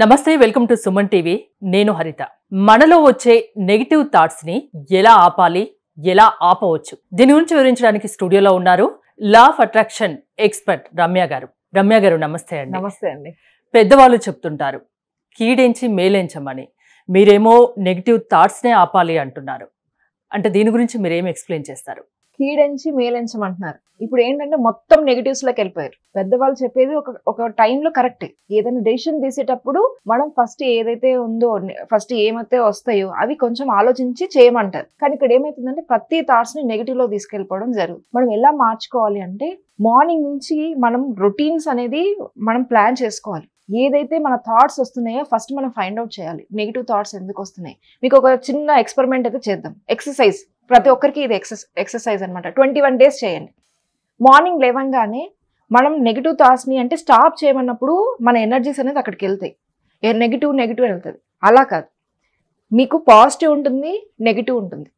నమస్తే welcome to Suman TV నేను హరిత మనలో వచ్చే నెగటివ్ థాట్స్ ని ఎలా ఆపాలి ఎలా ఆపవచ్చు దీని గురించి వివరించడానికి స్టూడియోలో ఉన్నారు law of attraction expert Ramya గారు నమస్తే అండి. నమస్తే అండి. పెద్దవాళ్ళు చెప్తుంటారు కీడెంచి మేలెంచమని, మీరేమో నెగటివ్ థాట్స్ నే ఆపాలి అంటున్నారు. అంటే దీని గురించి మీరేం ఎక్స్ప్లెయిన్ చేస్తారు? కీడెంచి మేలెంచమంటున్నారు. ఇప్పుడు ఏంటంటే మొత్తం నెగటివ్స్ లోకి వెళ్ళిపోయారు. పెద్దవాళ్ళు చెప్పేది ఒక టైంలో కరెక్టే. ఏదైనా డెసిషన్ తీసేటప్పుడు మనం ఫస్ట్ ఏదైతే ఉందో, ఫస్ట్ ఏమైతే వస్తాయో అవి కొంచెం ఆలోచించి చేయమంటారు. కానీ ఇక్కడ ఏమైతుందంటే ప్రతి థాట్స్ ని నెగటివ్ లో తీసుకెళ్ళిపోవడం జరుగుతుంది. మనం ఎలా మార్చుకోవాలి అంటే మార్నింగ్ నుంచి మనం రొటీన్స్ అనేది మనం ప్లాన్ చేసుకోవాలి. ఏదైతే మన థాట్స్ వస్తున్నాయో ఫస్ట్ మనం ఫైండ్ అవుట్ చేయాలి. నెగిటివ్ థాట్స్ ఎందుకు వస్తున్నాయి. మీకు ఒక చిన్న ఎక్స్పెరిమెంట్ అయితే చేద్దాం. ఎక్సర్సైజ్ ప్రతి ఒక్కరికి ఇది ఎక్సర్సైజ్ అనమాట. 21 days చేయండి. మార్నింగ్ లేవంగానే మనం నెగిటివ్ థాట్స్ని అంటే స్టాప్ చేయమన్నప్పుడు మన ఎనర్జీస్ అనేది అక్కడికి వెళ్తాయి. నెగిటివ్ వెళ్తుంది. అలా కాదు, మీకు పాజిటివ్ ఉంటుంది, నెగిటివ్ ఉంటుంది.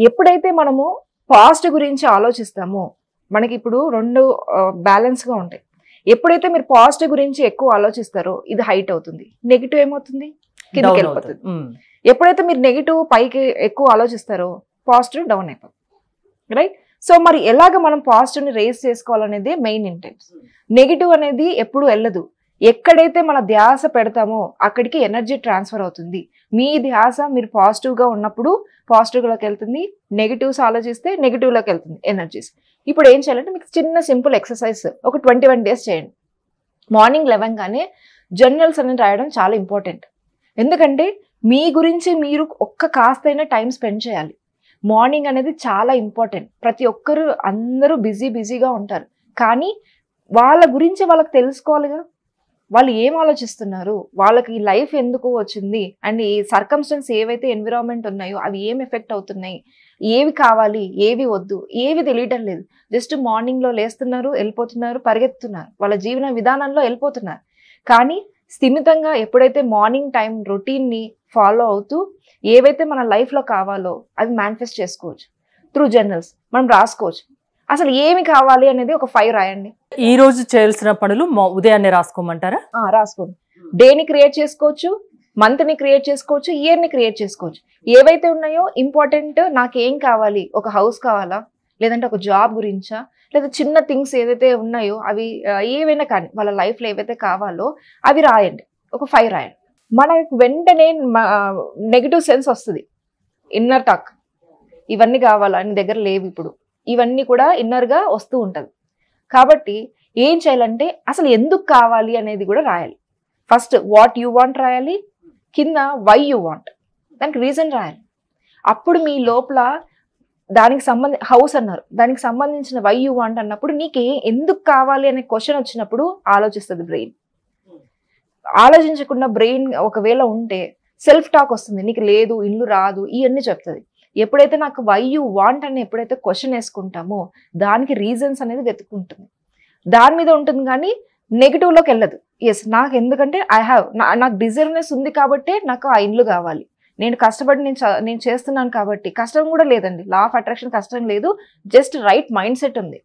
ఎప్పుడైతే మనము పాజిటివ్ గురించి ఆలోచిస్తామో మనకి ఇప్పుడు రెండు బ్యాలెన్స్గా ఉంటాయి. ఎప్పుడైతే మీరు పాజిటివ్ గురించి ఎక్కువ ఆలోచిస్తారో ఇది హైట్ అవుతుంది, నెగిటివ్ ఏమవుతుంది కిందకి వెళ్ళిపోతుంది. ఎప్పుడైతే మీరు నెగిటివ్ పైకి ఎక్కువ ఆలోచిస్తారో పాజిటివ్ డౌన్ అయిపోతుంది. రైట్? సో మరి ఎలాగ మనం పాజిటివ్ని రేస్ చేసుకోవాలనేది మెయిన్ ఇంటెంట్. నెగిటివ్ అనేది ఎప్పుడు వెళ్ళదు. ఎక్కడైతే మన ధ్యాస పెడతామో అక్కడికి ఎనర్జీ ట్రాన్స్ఫర్ అవుతుంది. మీ ధ్యాస మీరు పాజిటివ్గా ఉన్నప్పుడు పాజిటివ్లోకి వెళ్తుంది, నెగిటివ్స్ ఆలోచిస్తే నెగిటివ్లోకి వెళ్తుంది ఎనర్జీస్. ఇప్పుడు ఏం చేయాలంటే మీకు చిన్న సింపుల్ ఎక్సర్సైజ్ ఒక 21 days చేయండి. మార్నింగ్ లేవగానే జర్నల్స్ అనేది రాయడం చాలా ఇంపార్టెంట్. ఎందుకంటే మీ గురించి మీరు ఒక్క కాస్తైనా టైం స్పెండ్ చేయాలి. మార్నింగ్ అనేది చాలా ఇంపార్టెంట్. ప్రతి ఒక్కరు అందరూ బిజీగా ఉంటారు. కానీ వాళ్ళ గురించి వాళ్ళకి తెలుసుకోవాలిగా. వాళ్ళు ఏం ఆలోచిస్తున్నారు, వాళ్ళకి ఈ లైఫ్ ఎందుకు వచ్చింది, అండ్ ఈ సర్కమ్స్టెన్స్ ఏవైతే ఎన్విరాన్మెంట్ ఉన్నాయో అవి ఏం ఎఫెక్ట్ అవుతున్నాయి, ఏవి కావాలి ఏవి వద్దు ఏవి తెలియటం లేదు. జస్ట్ మార్నింగ్లో లేస్తున్నారు, వెళ్ళిపోతున్నారు, పరిగెత్తుతున్నారు, వాళ్ళ జీవన విధానంలో వెళ్ళిపోతున్నారు. కానీ స్థిమితంగా ఎప్పుడైతే మార్నింగ్ టైం రొటీన్ని ఫాలో అవుతూ ఏవైతే మన లైఫ్లో కావాలో అవి మేనిఫెస్ట్ చేసుకోవచ్చు. త్రూ జర్నల్స్ మనం రాసుకోవచ్చు. అసలు ఏమి కావాలి అనేది ఒక 5 రాయండి. ఈ రోజు చేయాల్సిన పనులు ఉదయాన్నే రాసుకోమంటారా? రాసుకోండి. డేని క్రియేట్ చేసుకోవచ్చు, మంత్ని క్రియేట్ చేసుకోవచ్చు, ఇయర్ని క్రియేట్ చేసుకోవచ్చు. ఏవైతే ఉన్నాయో ఇంపార్టెంట్, నాకు ఏం కావాలి, ఒక హౌస్ కావాలా, లేదంటే ఒక జాబ్ గురించా, లేదా చిన్న థింగ్స్ ఏదైతే ఉన్నాయో అవి ఏవైనా కానీ వాళ్ళ లైఫ్లో ఏవైతే కావాలో అవి రాయండి. ఒక 5 రాయండి. మనకు వెంటనే నెగిటివ్ సెన్స్ వస్తుంది. ఇన్నర్ టాక్ ఇవన్నీ కావాలా నీ దగ్గర లేవు, ఇప్పుడు ఇవన్నీ కూడా ఇన్నర్గా వస్తూ ఉంటుంది. కాబట్టి ఏం చేయాలంటే అసలు ఎందుకు కావాలి అనేది కూడా రాయాలి. ఫస్ట్ వాట్ యూ వాంట్ రాయాలి, కింద వై యూ వాంట్, దానికి రీజన్ రాయాలి. అప్పుడు మీ లోపల దానికి హౌస్ అన్నారు, దానికి సంబంధించిన వై యూ వాంట్ అన్నప్పుడు నీకు ఎందుకు కావాలి అనే క్వశ్చన్ వచ్చినప్పుడు ఆలోచిస్తుంది బ్రెయిన్. ఆలోచించకుండా బ్రెయిన్ ఒకవేళ ఉంటే సెల్ఫ్ టాక్ వస్తుంది, నీకు లేదు, ఇల్లు రాదు, ఇవన్నీ చెప్తుంది. ఎప్పుడైతే నాకు వై యూ వాంట్ అని ఎప్పుడైతే క్వశ్చన్ వేసుకుంటామో దానికి రీజన్స్ అనేది వెతుక్కుంటుంది, దాని మీద ఉంటుంది. కానీ నెగిటివ్లోకి వెళ్ళదు. ఎస్ నాకు ఎందుకంటే నాకు డిజర్వ్నెస్ ఉంది కాబట్టి నాకు ఆ ఇల్లు కావాలి, నేను కష్టపడి నేను చేస్తున్నాను కాబట్టి. కష్టం కూడా లేదండి, లా ఆఫ్ అట్రాక్షన్ కష్టం లేదు, జస్ట్ రైట్ మైండ్ సెట్ ఉంది.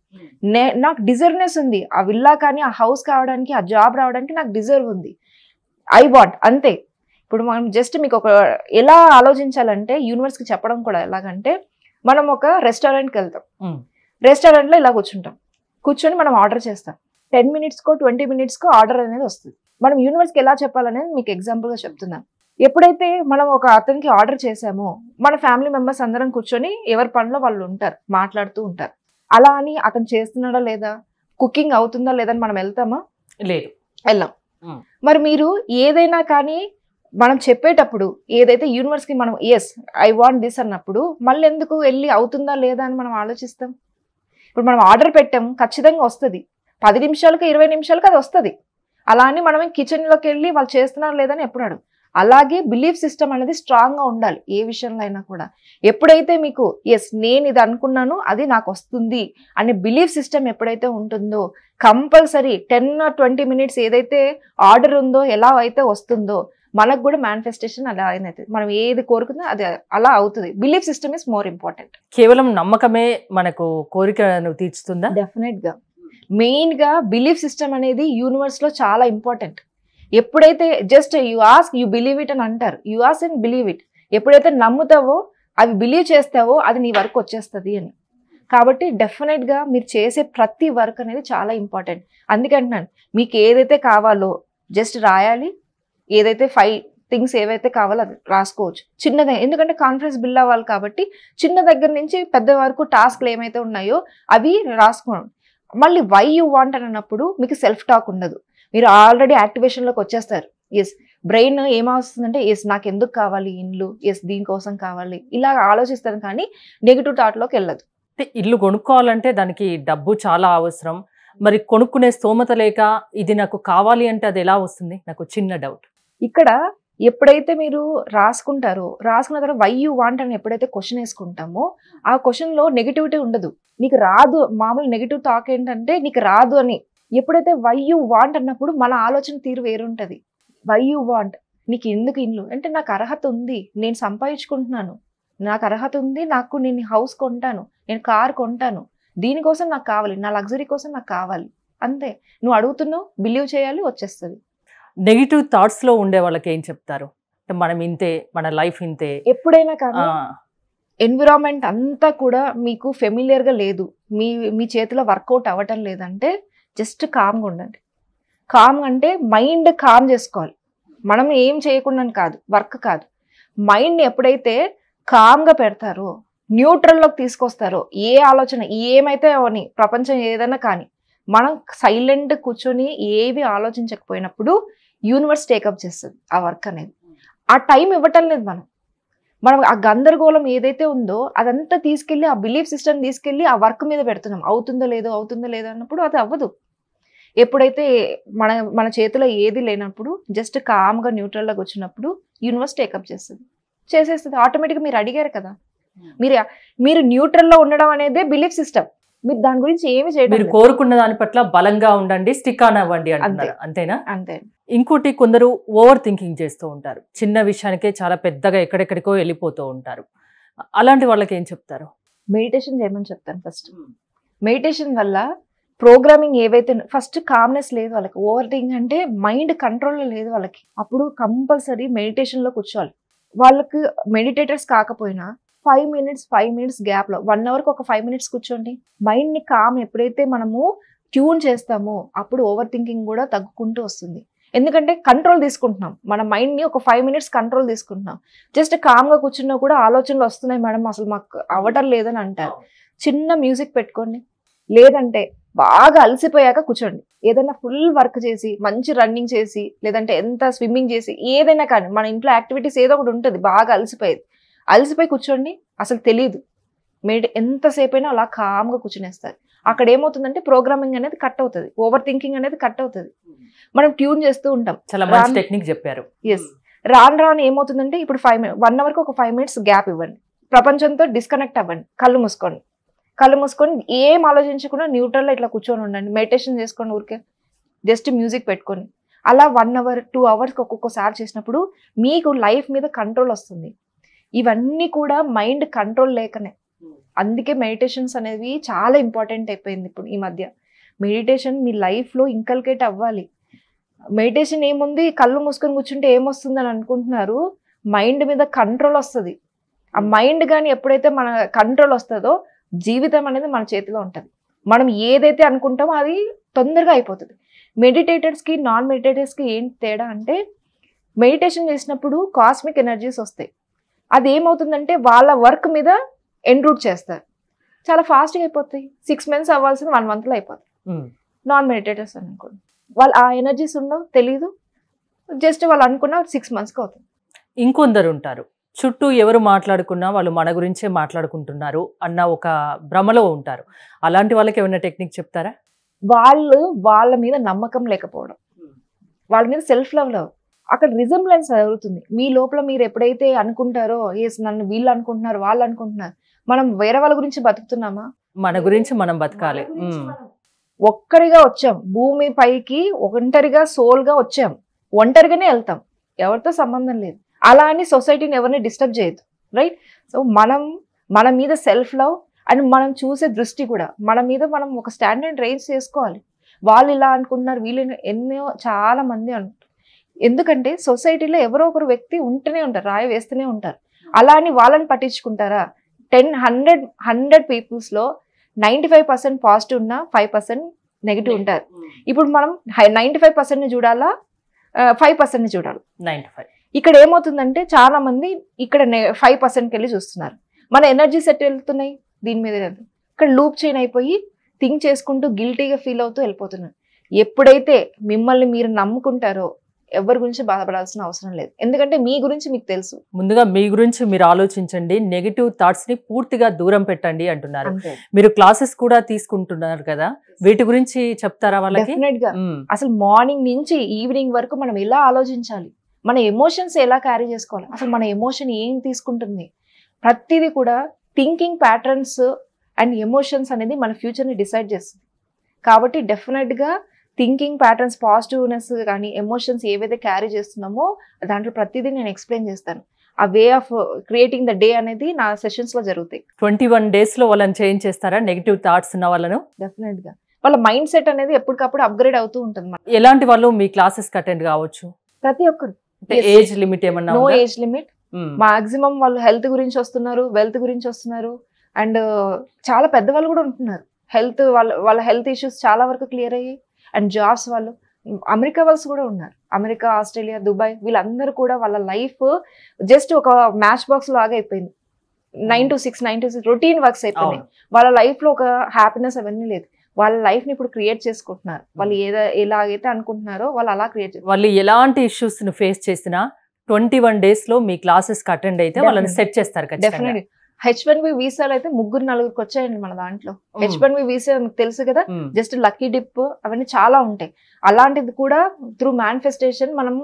నాకు డిజర్వ్నెస్ ఉంది, ఆ విల్లా కానీ ఆ హౌస్ కావడానికి ఆ జాబ్ రావడానికి నాకు డిజర్వ్ ఉంది, ఐ వాంట్, అంతే. ఇప్పుడు మనం జస్ట్ మీకు ఒక ఎలా ఆలోచించాలంటే యూనివర్స్కి చెప్పడం కూడా ఎలాగంటే మనం ఒక రెస్టారెంట్కి వెళ్తాం, రెస్టారెంట్లో ఇలా కూర్చొని మనం ఆర్డర్ చేస్తాం. 10 minutesకో 20 minutesకో ఆర్డర్ అనేది వస్తుంది. మనం యూనివర్స్కి ఎలా చెప్పాలనేది మీకు ఎగ్జాంపుల్గా చెప్తున్నాను. ఎప్పుడైతే మనం ఒక అతనికి ఆర్డర్ చేసామో మన ఫ్యామిలీ మెంబర్స్ అందరం కూర్చొని ఎవరి పనిలో వాళ్ళు ఉంటారు, మాట్లాడుతూ ఉంటారు. అలా అని అతను చేస్తున్నాడా లేదా, కుకింగ్ అవుతుందా లేదని మనం వెళ్తామా? లేదు, వెళ్ళాం. మరి మీరు ఏదైనా కానీ మనం చెప్పేటప్పుడు ఏదైతే యూనివర్స్కి మనం ఎస్ ఐ వాంట్ దిస్ అన్నప్పుడు మళ్ళీ ఎందుకు వెళ్ళి అవుతుందా లేదా అని మనం ఆలోచిస్తాం? ఇప్పుడు మనం ఆర్డర్ పెట్టాం, ఖచ్చితంగా వస్తుంది. 10 నిమిషాలకు 20 నిమిషాలకు అది వస్తుంది. అలా అని మనం కిచెన్లోకి వెళ్ళి వాళ్ళు చేస్తున్నారు లేదని ఎప్పుడు అడుగు. అలాగే బిలీఫ్ సిస్టమ్ అనేది స్ట్రాంగ్గా ఉండాలి ఏ విషయంలో అయినా కూడా. ఎప్పుడైతే మీకు ఎస్ నేను ఇది అనుకున్నాను అది నాకు వస్తుంది అనే బిలీఫ్ సిస్టమ్ ఎప్పుడైతే ఉంటుందో కంపల్సరీ 10 or 20 minutes ఏదైతే ఆర్డర్ ఉందో ఎలా అయితే వస్తుందో మనకు కూడా మేనిఫెస్టేషన్ అలా అయినది. మనం ఏది కోరుకుందో అది అలా అవుతుంది. Belief system is more important. కేవలం నమ్మకమే మనకు కోరికను తీర్చుతుందా? డెఫినెట్గా. మెయిన్గా బిలీఫ్ సిస్టమ్ అనేది యూనివర్స్లో చాలా ఇంపార్టెంట్. ఎప్పుడైతే just you ask you believe it అని అంటారు, you ask and believe it. ఎప్పుడైతే నమ్ముతావో అవి బిలీవ్ చేస్తావో అది నీ వర్క్ వచ్చేస్తుంది అని. కాబట్టి డెఫినెట్గా మీరు చేసే ప్రతి వర్క్ అనేది చాలా ఇంపార్టెంట్. అందుకంటున్నాను, మీకు ఏదైతే కావాలో జస్ట్ రాయాలి, ఏదైతే 5 థింగ్స్ ఏవైతే కావాలో అది రాసుకోవచ్చు చిన్నదే. ఎందుకంటే కాన్ఫిడెన్స్ బిల్డ్ అవ్వాలి కాబట్టి చిన్న దగ్గర నుంచి పెద్ద వరకు టాస్క్లు ఏమైతే ఉన్నాయో అవి రాసుకోండి. మళ్ళీ వై యూ వాంట్ అని అన్నప్పుడు మీకు సెల్ఫ్ టాక్ ఉండదు, మీరు ఆల్రెడీ యాక్టివేషన్లోకి వచ్చేస్తారు. ఎస్, బ్రెయిన్ ఏమవుతుందంటే ఎస్ నాకు ఎందుకు కావాలి ఇల్లు, ఎస్ దీనికోసం కావాలి, ఇలా ఆలోచిస్తాను కానీ నెగిటివ్ థాట్లోకి వెళ్ళదు. ఇల్లు కొనుక్కోవాలంటే దానికి డబ్బు చాలా అవసరం. మరి కొనుక్కునే స్తోమత లేక ఇది నాకు కావాలి అంటే అది ఎలా వస్తుంది? నాకు చిన్న డౌట్. ఇక్కడ ఎప్పుడైతే మీరు రాసుకుంటారో, రాసుకున్న తర్వాత వై యూ వాంట్ అని ఎప్పుడైతే క్వశ్చన్ వేసుకుంటామో ఆ క్వశ్చన్లో నెగిటివిటీ ఉండదు. నీకు రాదు, మామూలు నెగిటివ్ టాక్ ఏంటంటే నీకు రాదు అని. ఎప్పుడైతే వై యూ వాంట్ అన్నప్పుడు మన ఆలోచన తీరు వేరుంటుంది. వై యూ వాంట్, నీకు ఎందుకు ఇల్లు అంటే నాకు అర్హత ఉంది, నేను సంపాదించుకుంటున్నాను, నాకు అర్హత ఉంది, నాకు నేను హౌస్ కొంటాను, నేను కార్ కొంటాను, దీనికోసం నాకు కావాలి, నా లగ్జరీ కోసం నాకు కావాలి, అంతే. నువ్వు అడుగుతున్నావు, బిలీవ్ చేయాలి, వచ్చేస్తుంది. నెగిటివ్ థాట్స్ లో ఉండే వాళ్ళకి ఏం చెప్తారు? మనం ఇంతే, మన లైఫ్ ఇంతే. ఎప్పుడైనా కానీ ఎన్విరాన్మెంట్ అంతా కూడా మీకు ఫెమిలియర్గా లేదు, మీ చేతిలో వర్కౌట్ అవ్వటం లేదంటే జస్ట్ కామ్గా ఉండండి. కామ్ అంటే మైండ్ కామ్ చేసుకోవాలి. మనం ఏం చేయకుండా కాదు, వర్క్ కాదు, మైండ్ని ఎప్పుడైతే కామ్గా పెడతారో, న్యూట్రల్లోకి తీసుకొస్తారో, ఏ ఆలోచన ఏమైతే అవని ప్రపంచం ఏదైనా కానీ మనం సైలెంట్ కూర్చొని ఏవి ఆలోచించకపోయినప్పుడు యూనివర్స్ టేకప్ చేస్తుంది ఆ వర్క్ అనేది. ఆ టైం ఇవ్వటం లేదు మనం ఆ గందరగోళం ఏదైతే ఉందో అదంతా తీసుకెళ్ళి ఆ బిలీఫ్ సిస్టమ్ తీసుకెళ్ళి ఆ వర్క్ మీద పెడుతున్నాం. అవుతుందో లేదో అన్నప్పుడు అది అవ్వదు. ఎప్పుడైతే మన చేతిలో ఏది లేనప్పుడు జస్ట్ కామ్గా న్యూట్రల్లోకి వచ్చినప్పుడు యూనివర్స్ టేకప్ చేసేస్తుంది ఆటోమేటిక్గా. మీరు అడిగారు కదా, మీరు న్యూట్రల్లో ఉండడం అనేదే బిలీఫ్ సిస్టమ్. మీరు దాని గురించి ఏమి చేయడం, మీరు కోరుకున్న దాని పట్ల బలంగా ఉండండి, స్టిక్ ఆన్ అవ్వండి అంటున్నారు, అంతేనా? అంతే. ఇంకోటి, కొందరు ఓవర్ థింకింగ్ చేస్తూ ఉంటారు, చిన్న విషయానికే చాలా పెద్దగా ఎక్కడెక్కడికో వెళ్ళిపోతూ ఉంటారు. అలాంటి వాళ్ళకి ఏం చెప్తారు? మెడిటేషన్ చేయమని చెప్తాను ఫస్ట్. మెడిటేషన్ వల్ల ప్రోగ్రామింగ్ ఏవైతే ఫస్ట్ కామ్నెస్ లేదు వాళ్ళకి, ఓవర్ థింకింగ్ అంటే మైండ్ కంట్రోల్లో లేదు వాళ్ళకి. అప్పుడు కంపల్సరీ మెడిటేషన్లో కూర్చోవాలి. వాళ్ళకి మెడిటేటర్స్ కాకపోయినా 5 మినిట్స్ గ్యాప్లో 1 అవర్కి ఒక 5 మినిట్స్ కూర్చోండి. మైండ్ని కామ్ ఎప్పుడైతే మనము ట్యూన్ చేస్తామో అప్పుడు ఓవర్ థింకింగ్ కూడా తగ్గుకుంటూ వస్తుంది. ఎందుకంటే కంట్రోల్ తీసుకుంటున్నాం, మన మైండ్ని ఒక 5 మినిట్స్ కంట్రోల్ తీసుకుంటున్నాం. జస్ట్ కామ్గా కూర్చున్నా కూడా ఆలోచనలు వస్తున్నాయి మేడం, అసలు మాకు అవ్వటం లేదని అంటారు. చిన్న మ్యూజిక్ పెట్టుకోండి, లేదంటే బాగా అలసిపోయాక కూర్చోండి. ఏదైనా ఫుల్ వర్క్ చేసి, మంచి రన్నింగ్ చేసి, లేదంటే ఎంత స్విమ్మింగ్ చేసి, ఏదైనా కానీ మన ఇంట్లో యాక్టివిటీస్ ఏదో ఒకటి ఉంటుంది, బాగా అలసిపోయి కూర్చోండి. అసలు తెలియదు ఎంతసేపు అయినా అలా కామ్గా కూర్చునేస్తారు. అక్కడ ఏమవుతుందంటే ప్రోగ్రామింగ్ అనేది కట్ అవుతుంది, ఓవర్ థింకింగ్ అనేది కట్ అవుతుంది. మనం ట్యూన్ చేస్తూ ఉంటాం. చాలా మంచి టెక్నిక్ చెప్పారు. ఎస్, రాను ఏమవుతుందంటే ఇప్పుడు 1 అవర్కి ఒక 5 మినిట్స్ గ్యాప్ ఇవ్వండి, ప్రపంచంతో డిస్కనెక్ట్ అవ్వండి, కళ్ళు మూసుకొని ఏం ఆలోచించకుండా న్యూట్రల్లో ఇట్లా కూర్చొని ఉండండి. మెడిటేషన్ చేసుకోండి, ఊరికే జస్ట్ మ్యూజిక్ పెట్టుకొని. అలా 1 అవర్ 2 అవర్స్కి ఒక్కొక్కసారి చేసినప్పుడు మీకు లైఫ్ మీద కంట్రోల్ వస్తుంది. ఇవన్నీ కూడా మైండ్ కంట్రోల్ లేకనే. అందుకే మెడిటేషన్స్ అనేవి చాలా ఇంపార్టెంట్ అయిపోయింది ఇప్పుడు ఈ మధ్య. మెడిటేషన్ మీ లైఫ్లో ఇంకల్కేట్ అవ్వాలి. మెడిటేషన్ ఏముంది, కళ్ళు మూసుకొని కూర్చుంటే ఏమొస్తుందని అనుకుంటున్నారు, మైండ్ మీద కంట్రోల్ వస్తుంది. ఆ మైండ్ కానీ ఎప్పుడైతే మన కంట్రోల్ వస్తుందో జీవితం అనేది మన చేతిలో ఉంటుంది. మనం ఏదైతే అనుకుంటామో అది తొందరగా అయిపోతుంది. మెడిటేటర్స్కి నాన్ మెడిటేటర్స్కి ఏంటి తేడా అంటే, మెడిటేషన్ చేసినప్పుడు కాస్మిక్ ఎనర్జీస్ వస్తాయి. అది ఏమవుతుందంటే వాళ్ళ వర్క్ మీద ఎన్రూట్ చేస్తారు, చాలా ఫాస్ట్గా అయిపోతాయి. 6 మంత్స్ అవ్వాల్సింది 1 మంత్లో అయిపోతుంది. నాన్ మెడిటేటర్స్ అనుకోండి, వాళ్ళు ఆ ఎనర్జీస్ ఉండవు, తెలీదు, జస్ట్ వాళ్ళు అనుకున్న 6 మంత్స్కి అవుతుంది. ఇంకొందరు ఉంటారు, చుట్టూ ఎవరు మాట్లాడుకున్నా వాళ్ళు మన గురించే మాట్లాడుకుంటున్నారు అన్న ఒక భ్రమలో ఉంటారు. అలాంటి వాళ్ళకి ఏమైనా టెక్నిక్ చెప్తారా? వాళ్ళ మీద నమ్మకం లేకపోవడం, వాళ్ళ మీద సెల్ఫ్ లవ్ అక్కడ రిజంబ్లెన్స్ జరుగుతుంది. మీ లోపల మీరు ఎప్పుడైతే అనుకుంటారో ఎస్ నన్ను వీళ్ళు అనుకుంటున్నారు, వాళ్ళు అనుకుంటున్నారు, మనం వేరే వాళ్ళ గురించి బతుకుతున్నామా? మన గురించి మనం బతకాలి. ఒక్కడిగా వచ్చాం భూమి పైకి, ఒంటరిగా సోల్గా వచ్చాం, ఒంటరిగానే వెళ్తాం, ఎవరితో సంబంధం లేదు. అలా అని సొసైటీని ఎవరిని డిస్టర్బ్ చేయొద్దు, రైట్? సో మన మీద సెల్ఫ్ లవ్ అండ్ మనం చూసే దృష్టి కూడా మన మీద మనం ఒక స్టాండర్డ్ రేంజ్ చేసుకోవాలి. వాళ్ళు ఇలా అనుకుంటున్నారు, వీళ్ళు చాలా మంది అనుకుంటారు. ఎందుకంటే సొసైటీలో ఎవరో ఒకరు వ్యక్తి ఉంటూనే ఉంటారు, రాయి వేస్తూనే ఉంటారు. అలా అని వాళ్ళని పట్టించుకుంటారా? 100 పీపుల్స్లో 95% పాజిటివ్ ఉన్న 5% నెగిటివ్ ఉంటారు. ఇప్పుడు మనం 95% చూడాలా, 5% చూడాలి. 95 ఇక్కడ ఏమవుతుందంటే చాలా మంది ఇక్కడ 5%కి వెళ్ళి చూస్తున్నారు. మన ఎనర్జీ సెట్ వెళ్తున్నాయి దీని మీద. ఇక్కడ లూప్ చైన్ అయిపోయి థింక్ చేసుకుంటూ గిల్టీగా ఫీల్ అవుతూ వెళ్ళిపోతున్నారు. ఎప్పుడైతే మిమ్మల్ని మీరు నమ్ముకుంటారో ఎవరి గురించి బాధపడాల్సిన అవసరం లేదు. ఎందుకంటే మీ గురించి మీకు తెలుసు. ముందుగా మీ గురించి మీరు ఆలోచించండి, నెగిటివ్ థాట్స్ ని పూర్తిగా దూరం పెట్టండి అంటున్నారు. మీరు క్లాసెస్ కూడా తీసుకుంటున్నారు కదా, వీటి గురించి చెప్తారా వాళ్ళకి? డెఫినెట్ గా. అసలు మార్నింగ్ నుంచి ఈవినింగ్ వరకు మనం ఎలా ఆలోచించాలి, మన ఎమోషన్స్ ఎలా క్యారీ చేసుకోవాలి, అసలు మన ఎమోషన్ ఏం తీసుకుంటుంది, ప్రతిదీ కూడా థింకింగ్ ప్యాటర్న్స్ అండ్ ఎమోషన్స్ అనేది మన ఫ్యూచర్ని డిసైడ్ చేస్తుంది. కాబట్టి డెఫినెట్గా థింకింగ్ ప్యాటర్న్స్, పాజిటివ్నెస్ కానీ ఎమోషన్స్ ఏవైతే క్యారీ చేస్తున్నామో దాంట్లో ప్రతిదీ నేను ఎక్స్ప్లెయిన్ చేస్తాను. ఆ way of creating the day అనేది నా సెషన్స్లో జరుగుతాయి. 21 days లో వాళ్ళని చేంజ్ చేస్తారా నెగిటివ్ థాట్స్ ఉన్న వాళ్ళను? డెఫినెట్గా. వాళ్ళ మైండ్ సెట్ అనేది ఎప్పటికప్పుడు అప్గ్రేడ్ అవుతూ ఉంటుంది. ఎలాంటి వాళ్ళు మీ క్లాసెస్ అటెండ్ కావచ్చు? ప్రతి ఒక్కరు. ఏజ్ లిమిట్ ఏమన్నా? No age limit. మాక్సిమం వాళ్ళు హెల్త్ గురించి వస్తున్నారు, వెల్త్ గురించి వస్తున్నారు, అండ్ చాలా పెద్దవాళ్ళు కూడా ఉంటున్నారు. హెల్త్ వాళ్ళ హెల్త్ ఇష్యూస్ చాలా వరకు క్లియర్ అయ్యి, అండ్ జాబ్స్ వాళ్ళు, అమెరికా వాళ్ళు కూడా ఉన్నారు. అమెరికా, ఆస్ట్రేలియా, దుబాయ్, వీళ్ళందరూ కూడా వాళ్ళ లైఫ్ జస్ట్ ఒక మ్యాచ్ బాక్స్ లాగా అయిపోయింది. 9 to 6 రొటీన్ వర్క్స్ అయిపోయినాయి. వాళ్ళ లైఫ్ లో ఒక హ్యాపీనెస్ అవన్నీ లేదు. వాళ్ళ లైఫ్ ని ఇప్పుడు క్రియేట్ చేసుకుంటున్నారు. వాళ్ళు ఎలాగైతే అనుకుంటున్నారో వాళ్ళు అలా క్రియేట్ చేస్తారు. వాళ్ళు ఎలాంటి ఇష్యూస్ ను ఫేస్ చేసినా 21 days లో మీ క్లాసెస్ కి అటెండ్ అయితే వాళ్ళని సెట్ చేస్తారు. డెఫినెట్లీ. H1B వీసాలు అయితే 3-4 వచ్చాయండి మన దాంట్లో. H1B వీసా మీకు తెలుసు కదా, జస్ట్ లక్కీ డిప్ అవన్నీ చాలా ఉంటాయి. అలాంటిది కూడా త్రూ మేనిఫెస్టేషన్ మనం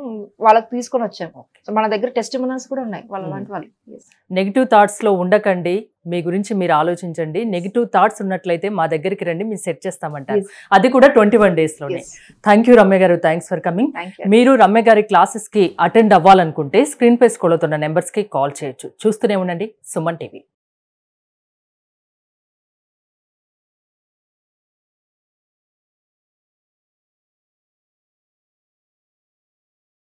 వాళ్ళకి తీసుకొని వచ్చాము. సో మన దగ్గర టెస్టిమోనియల్స్ కూడా ఉన్నాయి వాళ్ళ లాంటి వాళ్ళు. నెగిటివ్ థాట్స్ లో ఉండకండి, మీ గురించి మీరు ఆలోచించండి. నెగిటివ్ థాట్స్ ఉన్నట్లయితే మా దగ్గరికి రండి, మేము సెట్ చేస్తామంటారు. అది కూడా 21 days లోనే. థ్యాంక్ యూ రమ్య గారు, థ్యాంక్స్ ఫర్ కమింగ్. మీరు రమ్య గారి క్లాసెస్ కి అటెండ్ అవ్వాలనుకుంటే స్క్రీన్ పై స్క్రోల్ అవుతున్న నెంబర్స్ కి కాల్ చేయొచ్చు. చూస్తూనే ఉండండి సుమన్ టీవీ.